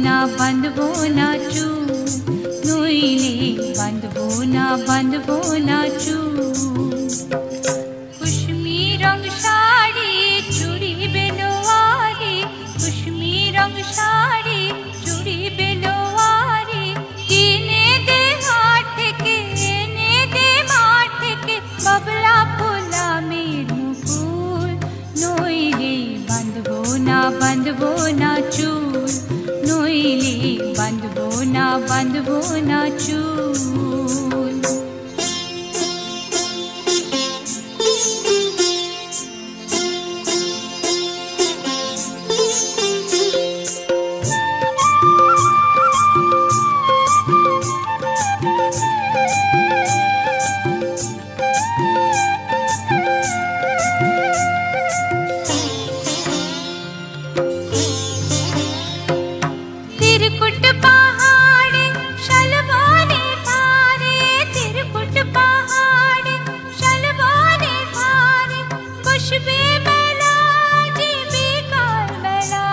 না বাঁধবো না চুল, নইলে বাঁধবো না চুল। কুসুমি রং শাড়ি চুড়ি বেলোয়ারি, কুসুমি রং শাড়ি চুড়ি বেলোয়ারি, কিনে দে হাট থেকে এনে দে মাঠ থেকে বাবলা ফুলামের মুকুল, নইলে বাঁধবো না চুল, নইলে বাঁধবো না চুল। तिरकुट पहाड़े शलबोने भारे, तिरकुट पहाड़े शलबोने भारे, बसबे मेला जीविकार मेला।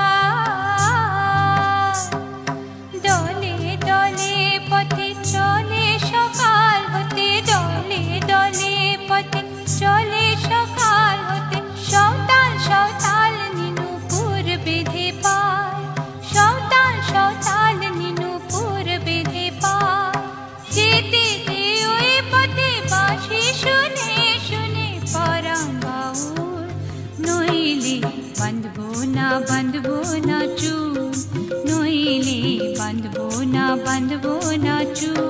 दले दले पथे चले सकाल होते, दले दले पथे चले सकाल होते, सौताल सौताल नीनुपुर बेधे पाय, सौताल सौताल नीनुपुर बेधे पाय। जेते दे ओई पथे बाँशि शुने शुने पराण बाउल, नइले बाँधबो ना चुल, नइले बाँधबो ना चुल।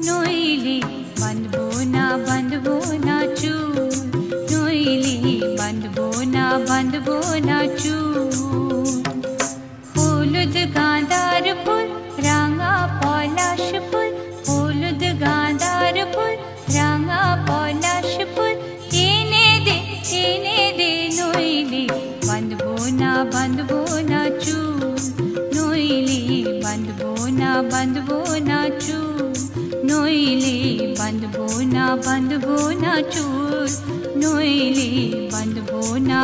नइले बाँधबो ना चुल, नइले बाँधबो ना चुल। हलुद गाँदार फुल राঙা পলাশ ফুল, হলুদ গাঁদার ফুল রাঙা পলাশ ফুল, এনে দে নইলে বাঁধবো না চুল, নইলে বাঁধবো না চুল, নইলে বাঁধবো না চুল, নইলে বাঁধবো না।